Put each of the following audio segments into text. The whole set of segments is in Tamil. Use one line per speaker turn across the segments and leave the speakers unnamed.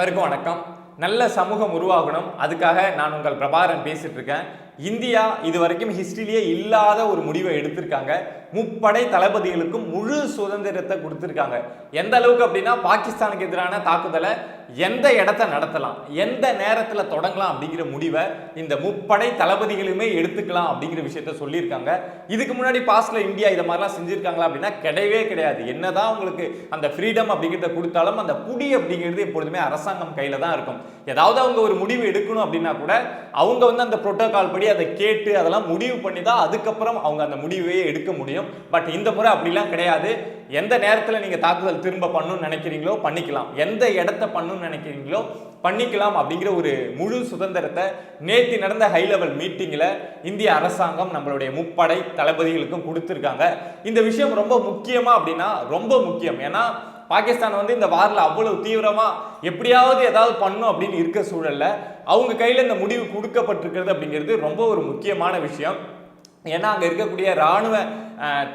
அனைவருக்கும் வணக்கம். நல்ல சமூகம் உருவாகணும், அதுக்காக நான் உங்கள் பிரபாகரன் பேசிட்டு இருக்கேன். இந்தியா இதுவரைக்கும் ஹிஸ்டரியிலேயே இல்லாத ஒரு முடிவை எடுத்திருக்காங்க. முப்படை தளபதிகளுக்கும் முழு சுதந்திரத்தை கொடுத்திருக்காங்க. எந்த அளவுக்கு அப்படின்னா, பாகிஸ்தானுக்கு எதிரான தாக்குதலை எந்த இடத்த நடத்தலாம், எந்த நேரத்தில் தொடங்கலாம் அப்படிங்கிற முடிவை இந்த முப்படை தளபதிகளுமே எடுத்துக்கலாம் அப்படிங்கிற விஷயத்த சொல்லியிருக்காங்க. இதுக்கு முன்னாடி பாஸ்ட்ல இந்தியா இதை மாதிரிலாம் செஞ்சிருக்காங்களா அப்படின்னா கிடையவே கிடையாது. என்னதான் உங்களுக்கு அந்த ஃப்ரீடம் அப்படிங்கிறத கொடுத்தாலும் அந்த புடி அப்படிங்கிறது எப்பொழுதுமே அரசாங்கம் கையில தான் இருக்கும். ஏதாவது அவங்க ஒரு முடிவு எடுக்கணும் அப்படின்னா கூட அவங்க வந்து அந்த புரோட்டோகால் படி அதை கேட்டு அதெல்லாம் முடிவு பண்ணி தான் அதுக்கப்புறம் அவங்க அந்த முடிவையே எடுக்க முடியும். பட் இந்த முறை அப்படிலாம் கிடையாது. எந்த நேரத்தில் நீங்க தாக்குதல் திரும்ப பண்ணணும்னு நினைக்கிறீங்களோ பண்ணிக்கலாம், எந்த இடத்த பண்ணணும்னு நினைக்கிறீங்களோ பண்ணிக்கலாம் அப்படிங்கிற ஒரு முழு சுதந்திரத்தை நேற்று நடந்த ஹை லெவல் மீட்டிங்ல இந்திய அரசாங்கம் நம்மளுடைய முப்படை தளபதிகளுக்கும் கொடுத்திருக்காங்க. இந்த விஷயம் ரொம்ப முக்கியமா அப்படின்னா ரொம்ப முக்கியம். ஏன்னா பாகிஸ்தான் வந்து இந்த வாரில் அவ்வளவு தீவிரமா எப்படியாவது ஏதாவது பண்ணும் அப்படின்னு இருக்க சூழல்ல அவங்க கையில இந்த முடிவு கொடுக்கப்பட்டிருக்கிறது அப்படிங்கிறது ரொம்ப ஒரு முக்கியமான விஷயம். ஏன்னா அங்க இருக்கக்கூடிய ராணுவ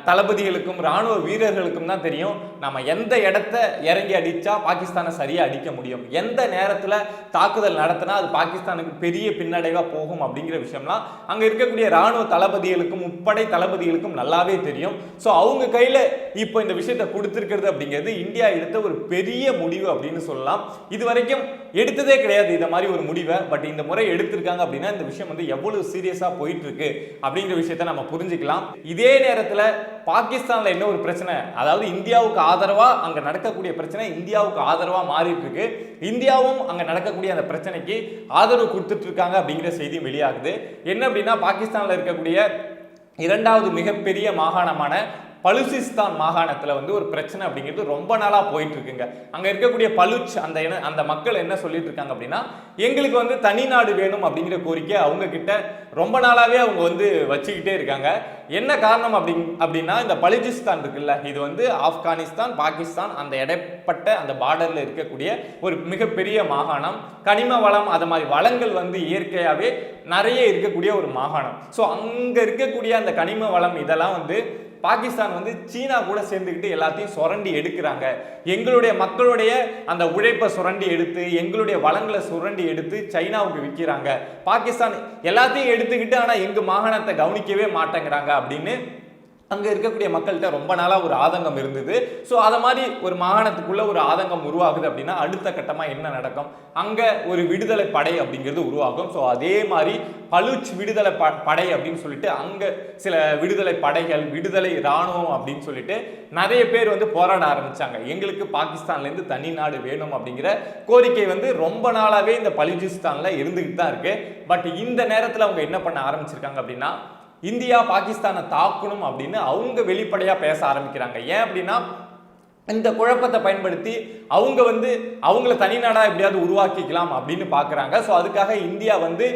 தளபதிகளுக்கும் ராணுவ வீரர்களுக்கும் தான் தெரியும் நம்ம எந்த இடத்த இறங்கி அடிச்சா பாகிஸ்தானை சரியா அடிக்க முடியும், எந்த நேரத்துல தாக்குதல் நடத்தினா அது பாகிஸ்தானுக்கு பெரிய பின்னடைவா போகும் அப்படிங்கிற விஷயம்லாம் அங்க இருக்கக்கூடிய ராணுவ தளபதிகளுக்கும் முப்படை தளபதிகளுக்கும் நல்லாவே தெரியும். ஸோ அவங்க கையில இப்போ இந்த விஷயத்தை கொடுத்திருக்கிறது அப்படிங்கிறது இந்தியா எடுத்த ஒரு பெரிய முடிவு அப்படின்னு சொல்லலாம். இது வரைக்கும் எடுத்ததே கிடையாது இதை மாதிரி ஒரு முடிவை. பட் இந்த முறை எடுத்திருக்காங்க அப்படின்னா இந்த விஷயம் வந்து எவ்வளவு சீரியஸா போயிட்டு இருக்கு அப்படிங்கிற விஷயத்தை நம்ம புரிஞ்சுக்கலாம். இதே நேரத்தில் பாகிஸ்தான்ல என்ன ஒரு பிரச்சனை, அதாவது இந்தியாவுக்கு ஆதரவா அங்க நடக்கக்கூடிய பிரச்சனை இந்தியாவுக்கு ஆதரவா மாறிட்டு இருக்கு. இந்தியாவும் அங்க நடக்கக்கூடிய அந்த பிரச்சனைக்கு ஆதரவு கொடுத்துட்டு இருக்காங்க அப்படிங்கிற செய்தி வெளியாகுது. என்ன அப்படின்னா, பாகிஸ்தான்ல இருக்கக்கூடிய இரண்டாவது மிகப்பெரிய மாகாணமான பலுசிஸ்தான் மாகாணத்துல வந்து ஒரு பிரச்சனை அப்படிங்கிறது ரொம்ப நாளா போயிட்டு இருக்குங்க. அங்க இருக்கக்கூடிய பலுச் அந்த மக்கள் என்ன சொல்லிட்டு இருக்காங்க அப்படின்னா, எங்களுக்கு வந்து தனி நாடு வேணும் அப்படிங்கிற கோரிக்கை அவங்க கிட்ட ரொம்ப நாளாவே அவங்க வந்து வச்சுக்கிட்டே இருக்காங்க. என்ன காரணம் அப்படின்னா, இந்த பலுச்சிஸ்தான் இருக்குல்ல, இது வந்து ஆப்கானிஸ்தான் பாகிஸ்தான் அந்த இடைப்பட்ட அந்த பார்டர்ல இருக்கக்கூடிய ஒரு மிகப்பெரிய மாகாணம். கனிம வளம் அது மாதிரி வளங்கள் வந்து இயற்கையாவே நிறைய இருக்கக்கூடிய ஒரு மாகாணம். ஸோ அங்க இருக்கக்கூடிய அந்த கனிம வளம் இதெல்லாம் வந்து பாகிஸ்தான் வந்து சீனா கூட சேர்ந்துக்கிட்டு எல்லாத்தையும் சுரண்டி எடுக்கிறாங்க. எங்களுடைய மக்களுடைய அந்த உழைப்பை சுரண்டி எடுத்து எங்களுடைய வளங்களை சுரண்டி எடுத்து சைனாவுக்கு விற்கிறாங்க. பாகிஸ்தான் எல்லாத்தையும் எடுத்துக்கிட்டு ஆனா எங்க மாகாணத்தை கவனிக்கவே மாட்டேங்கிறாங்க அப்படின்னு அங்க இருக்கக்கூடிய மக்கள்கிட்ட ரொம்ப நாளா ஒரு ஆதங்கம் இருந்தது. ஸோ அதை மாதிரி ஒரு மாகாணத்துக்குள்ள ஒரு ஆதங்கம் உருவாகுது அப்படின்னா அடுத்த கட்டமா என்ன நடக்கும், அங்க ஒரு விடுதலை படை அப்படிங்கிறது உருவாகும். ஸோ அதே மாதிரி பலுச் விடுதலை படை அப்படின்னு சொல்லிட்டு அங்க சில விடுதலை படைகள் விடுதலை இராணுவம் அப்படின்னு சொல்லிட்டு நிறைய பேர் வந்து போராட ஆரம்பிச்சாங்க. எங்களுக்கு பாகிஸ்தான்ல இருந்து தனி நாடு வேணும் அப்படிங்கிற கோரிக்கை வந்து ரொம்ப நாளாவே இந்த பலுச்சிஸ்தான்ல இருந்துகிட்டு தான் இருக்கு. பட் இந்த நேரத்தில் அவங்க என்ன பண்ண ஆரம்பிச்சிருக்காங்க அப்படின்னா, இந்தியா பாகிஸ்தானை தாக்கணும் அப்படின்னு அவங்க வெளிப்படையா பேச ஆரம்பிக்கிறாங்க. ஏன் அப்படின்னா, இந்த குழப்பத்தை பயன்படுத்தி அவங்க வந்து அவங்கள தனிநாடா எப்படியாவது உருவாக்கிக்கலாம் அப்படின்னு பாக்குறாங்க. ஸோ அதுக்காக இந்தியா வந்து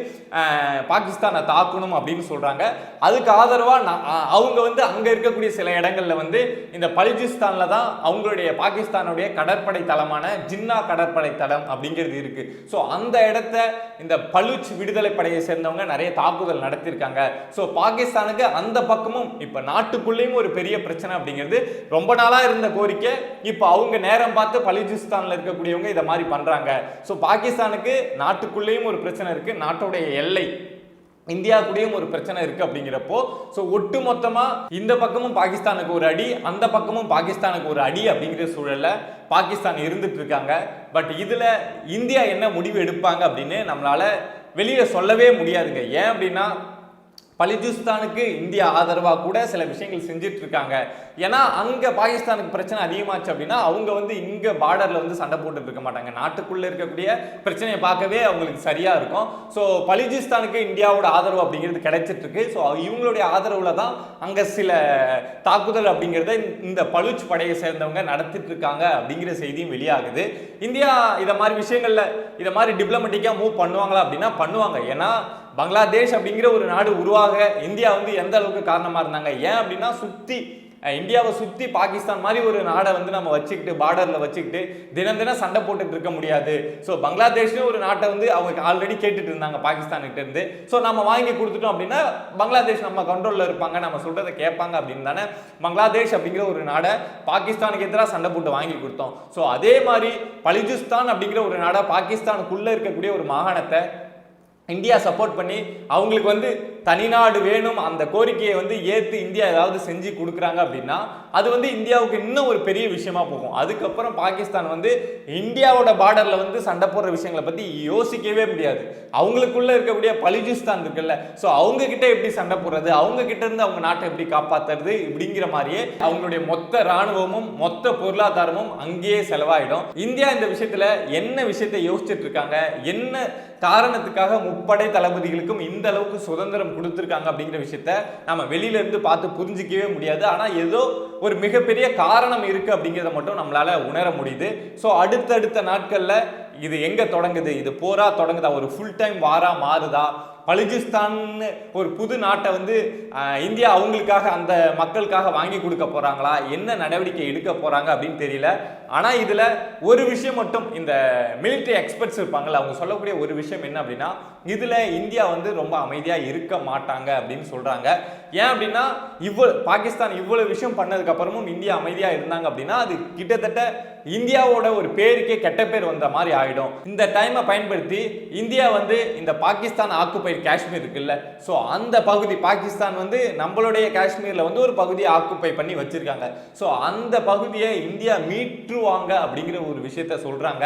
பாகிஸ்தானை தாக்கணும் அப்படின்னு சொல்றாங்க. அதுக்கு ஆதரவா அவங்க வந்து அங்க இருக்கக்கூடிய சில இடங்கள்ல வந்து இந்த பலுச்சிஸ்தான்ல தான் அவங்களுடைய பாகிஸ்தானுடைய கடற்படை தளமான ஜின்னா கடற்படை தளம் அப்படிங்கிறது இருக்கு. ஸோ அந்த இடத்த இந்த பலுச் விடுதலை படையை சேர்ந்தவங்க நிறைய தாக்குதல் நடத்தியிருக்காங்க. ஸோ பாகிஸ்தானுக்கு அந்த பக்கமும் இப்ப நாட்டுக்குள்ளேயும் ஒரு பெரிய பிரச்சனை அப்படிங்கிறது ரொம்ப நாளா இருந்த கோரிக்கை. இப்போ அவங்க நேரம் பார்த்து பலுச்சிஸ்தான்ல இருக்கக்கூடியவங்க இதை மாதிரி பண்றாங்க. ஸோ பாகிஸ்தானுக்கு நாட்டுக்குள்ளேயும் ஒரு பிரச்சனை இருக்கு, நாட்டுடைய எல்லை இந்தியா கூடயும் ஒரு பிரச்சனை இருக்கு அப்படிங்கிறப்போ ஸோ ஒட்டு மொத்தமா இந்த பக்கமும் பாகிஸ்தானுக்கு ஒரு அடி அந்த பக்கமும் பாகிஸ்தானுக்கு ஒரு அடி அப்படிங்கிற சூழல்ல பாகிஸ்தான் இருந்துட்டு இருக்காங்க. பட் இதுல இந்தியா என்ன முடிவு எடுப்பாங்க அப்படின்னு நம்மளால வெளியில சொல்லவே முடியாதுங்க. ஏன் அப்படின்னா, பலுச்சிஸ்தானுக்கு இந்தியா ஆதரவாக கூட சில விஷயங்கள் செஞ்சுட்டு இருக்காங்க. ஏன்னா அங்க பாகிஸ்தானுக்கு பிரச்சனை அதிகமாச்சு அப்படின்னா அவங்க வந்து இங்க பார்டர்ல வந்து சண்டை போட்டுட்டு இருக்க மாட்டாங்க. நாட்டுக்குள்ள இருக்கக்கூடிய பிரச்சனையை பார்க்கவே அவங்களுக்கு சரியா இருக்கும். ஸோ பலுச்சிஸ்தானுக்கு இந்தியாவோட ஆதரவு அப்படிங்கிறது கிடைச்சிட்டு இருக்கு. ஸோ இவங்களுடைய ஆதரவுல தான் அங்க சில தாக்குதல் அப்படிங்கிறத இந்த பலுச் படையை சேர்ந்தவங்க நடத்திட்டு இருக்காங்க அப்படிங்கிற செய்தியும் வெளியாகுது. இந்தியா இதை மாதிரி விஷயங்கள்ல இதை மாதிரி டிப்ளமேட்டிக்கா மூவ் பண்ணுவாங்களா அப்படின்னா பண்ணுவாங்க. ஏன்னா பங்களாதேஷ் அப்படிங்கிற ஒரு நாடு உருவாக இந்தியா வந்து எந்த அளவுக்கு காரணமா இருந்தாங்க. ஏன் அப்படின்னா, சுத்தி இந்தியாவை சுற்றி பாகிஸ்தான் மாதிரி ஒரு நாடை வந்து நம்ம வச்சுக்கிட்டு பார்டரில் வச்சுக்கிட்டு தினம் தினம் சண்டை போட்டுட்டு இருக்க முடியாது. ஸோ பங்களாதேஷ்னு ஒரு நாட்டை வந்து அவங்க ஆல்ரெடி கேட்டுட்டு இருந்தாங்க பாகிஸ்தான்கிட்ட இருந்து. ஸோ நம்ம வாங்கி கொடுத்துட்டோம் அப்படின்னா பங்களாதேஷ் நம்ம கண்ட்ரோலில் இருப்பாங்க, நம்ம சொல்றதை கேட்பாங்க அப்படின்னு தானே பங்களாதேஷ் அப்படிங்கிற ஒரு நாடை பாகிஸ்தானுக்கு எதிராக சண்டை போட்டு வாங்கி கொடுத்தோம். ஸோ அதே மாதிரி பலுச்சிஸ்தான் அப்படிங்கிற ஒரு நாடை பாகிஸ்தானுக்குள்ள இருக்கக்கூடிய ஒரு மாகாணத்தை இந்தியா சப்போர்ட் பண்ணி அவங்களுக்கு வந்து தனிநாடு வேணும் அந்த கோரிக்கையை வந்து ஏற்று இந்தியா ஏதாவது செஞ்சு கொடுக்குறாங்க அப்படின்னா அது வந்து இந்தியாவுக்கு இன்னும் ஒரு பெரிய விஷயமா போகும். அதுக்கப்புறம் பாகிஸ்தான் வந்து இந்தியாவோட பார்டரில் வந்து சண்டை போடுற விஷயங்களை பற்றி யோசிக்கவே முடியாது. அவங்களுக்குள்ள இருக்கக்கூடிய பலுச்சிஸ்தான் இருக்குல்ல, ஸோ அவங்க கிட்ட எப்படி சண்டை போடுறது, அவங்க கிட்ட இருந்து அவங்க நாட்டை எப்படி காப்பாற்றுறது இப்படிங்கிற மாதிரியே அவங்களுடைய மொத்த இராணுவமும் மொத்த பொருளாதாரமும் அங்கேயே செலவாயிடும். இந்தியா இந்த விஷயத்துல என்ன விஷயத்தை யோசிச்சுட்டு இருக்காங்க, என்ன காரணத்துக்காக முப்படை தளபதிகளுக்கும் இந்த அளவுக்கு சுதந்திரம் கொடுத்துருக்காங்க அப்படிங்கிற விஷயத்த நம்ம வெளியில இருந்து பார்த்து புரிஞ்சிக்கவே முடியாது. ஆனா ஏதோ ஒரு மிகப்பெரிய காரணம் இருக்கு அப்படிங்கிறத மட்டும் நம்மளால உணர முடியுது. ஸோ அடுத்தடுத்த நாட்கள்ல இது எங்க தொடங்குது, இது போரா தொடங்குதா, ஒரு ஃபுல் டைம் வாரா மாறுதா, பலுச்சிஸ்தான் ஒரு புது நாட்டை வந்து இந்தியா அவங்களுக்காக அந்த மக்களுக்காக வாங்கி கொடுக்க போறாங்களா, என்ன நடவடிக்கை எடுக்க போறாங்க அப்படின்னு தெரியல. ஆனா இதுல ஒரு விஷயம் மட்டும் இந்த மிலிட்டரி எக்ஸ்பர்ட்ஸ் இருப்பாங்கல்ல, அவங்க சொல்லக்கூடிய ஒரு விஷயம் என்ன அப்படின்னா இதுல இந்தியா வந்து ரொம்ப அமைதியா இருக்க மாட்டாங்க அப்படின்னு சொல்றாங்க. ஏன் அப்படின்னா பாகிஸ்தான் இவ்வளவு விஷயம் பண்ணதுக்கு அப்புறமும் இந்தியா அமைதியா இருந்தாங்க அப்படின்னா அது கிட்டத்தட்ட இந்தியாவோட ஒரு பேருக்கே கெட்ட பேர் வந்த மாதிரி ஆயிடும். இந்த டைமை பயன்படுத்தி இந்தியா வந்து இந்த பாகிஸ்தான் ஆக்குபைடு காஷ்மீர் இருக்குல்ல, ஸோ அந்த பகுதி பாகிஸ்தான் வந்து நம்மளுடைய காஷ்மீர்ல வந்து ஒரு பகுதியை ஆக்குபை பண்ணி வச்சிருக்காங்க. ஸோ அந்த பகுதியை இந்தியா மீட்டுருவாங்க அப்படிங்கிற ஒரு விஷயத்த சொல்றாங்க.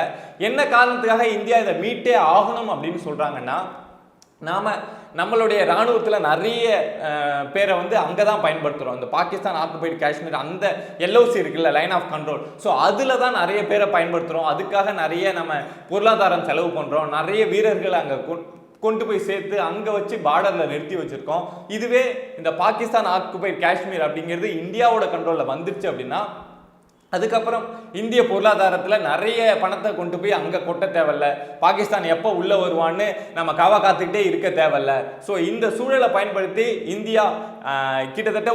என்ன காரணத்துக்காக இந்தியா இதை மீட்டே ஆகணும் அப்படின்னு சொல்றாங்கன்னா நம்மளுடைய இராணுவத்தில் நிறைய பேரை வந்து அங்கே தான் பயன்படுத்துகிறோம். இந்த பாகிஸ்தான் ஆக்குபைடு காஷ்மீர் அந்த எல்ஓசி இருக்குல்ல, லைன் ஆஃப் கண்ட்ரோல், ஸோ அதில் தான் நிறைய பேரை பயன்படுத்துகிறோம். அதுக்காக நிறைய நம்ம பொருளாதாரம் செலவு பண்ணுறோம், நிறைய வீரர்கள் அங்கே கொண்டு போய் சேர்த்து அங்கே வச்சு பார்டரில் நிறுத்தி வச்சுருக்கோம். இதுவே இந்த பாகிஸ்தான் ஆக்குபைடு காஷ்மீர் அப்படிங்கிறது இந்தியாவோட கண்ட்ரோலில் வந்துருச்சு அப்படின்னா அதுக்கப்புறம் இந்திய பொருளாதாரத்தில் நிறைய பணத்தை கொண்டு போய் அங்கே கொட்ட தேவையில்ல, பாகிஸ்தான் எப்போ உள்ளே வருவான்னு நம்ம காத்துக்கிட்டே இருக்க தேவையில்ல. ஸோ இந்த சூழலை பயன்படுத்தி இந்தியா கிட்டத்தட்ட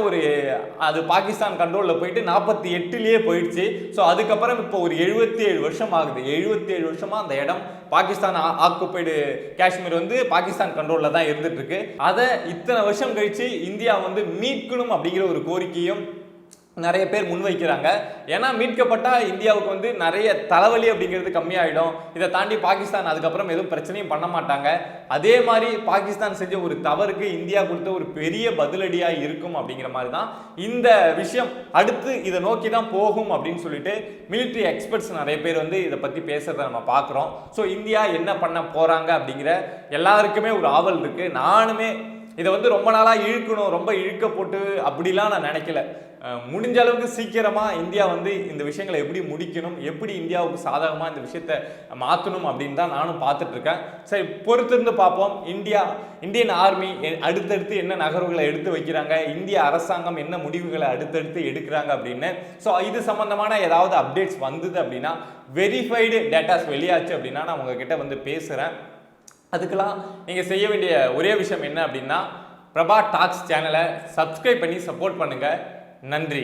அது பாகிஸ்தான் கண்ட்ரோலில் போயிட்டு 48லயே போயிடுச்சு. ஸோ அதுக்கப்புறம் இப்போ ஒரு 77 வருஷம் ஆகுது. 77 வருஷமா அந்த இடம் பாகிஸ்தான் ஆக்குபைடு காஷ்மீர் வந்து பாகிஸ்தான் கண்ட்ரோலில் தான் இருந்துட்டு இருக்கு. அதை இத்தனை வருஷம் கழிச்சு இந்தியா வந்து மீட்கணும் அப்படிங்கிற ஒரு கோரிக்கையும் நிறைய பேர் முன்வைக்கிறாங்க. ஏன்னா மீட்கப்பட்டா இந்தியாவுக்கு வந்து நிறைய தலைவலி அப்படிங்கிறது கம்மியாயிடும். இதை தாண்டி பாகிஸ்தான் அதுக்கப்புறம் எதுவும் பிரச்சனையும் பண்ண மாட்டாங்க. அதே மாதிரி பாகிஸ்தான் செஞ்ச ஒரு தவறுக்கு இந்தியா கொடுத்த ஒரு பெரிய பதிலடியா இருக்கும் அப்படிங்கிற மாதிரி தான் இந்த விஷயம் அடுத்து இதை நோக்கி தான் போகும் அப்படின்னு சொல்லிட்டு மிலிட்டரி எக்ஸ்பர்ட்ஸ் நிறைய பேர் வந்து இதை பத்தி பேசுறதை நம்ம பார்க்குறோம். ஸோ இந்தியா என்ன பண்ண போறாங்க அப்படிங்கிற எல்லாருக்குமே ஒரு ஆவல் இருக்கு. நானுமே இதை வந்து ரொம்ப நாளாக இழுக்கணும், ரொம்ப இழுக்க போட்டு அப்படிலாம் நான் நினைக்கல. முடிஞ்ச அளவுக்கு சீக்கிரமாக இந்தியா வந்து இந்த விஷயங்களை எப்படி முடிக்கணும், எப்படி இந்தியாவுக்கு சாதகமாக இந்த விஷயத்தை மாற்றணும் அப்படின்னு தான் நானும் பார்த்துட்டு இருக்கேன். சரி, பொறுத்திருந்து பார்ப்போம். இந்தியன் ஆர்மி அடுத்தடுத்து என்ன நகர்வுகளை எடுத்து வைக்கிறாங்க, இந்திய அரசாங்கம் என்ன முடிவுகளை அடுத்தடுத்து எடுக்கிறாங்க அப்படின்னு. ஸோ இது சம்பந்தமான ஏதாவது அப்டேட்ஸ் வந்தது அப்படின்னா, வெரிஃபைடு டேட்டாஸ் வெளியாச்சு அப்படின்னா நான் உங்ககிட்ட வந்து பேசுகிறேன். அதுக்கெல்லாம் நீங்கள் செய்ய வேண்டிய ஒரே விஷயம் என்ன அப்படின்னா, பிரபா டாக்ஸ் சேனலை சப்ஸ்கிரைப் பண்ணி சப்போர்ட் பண்ணுங்கள். நன்றி.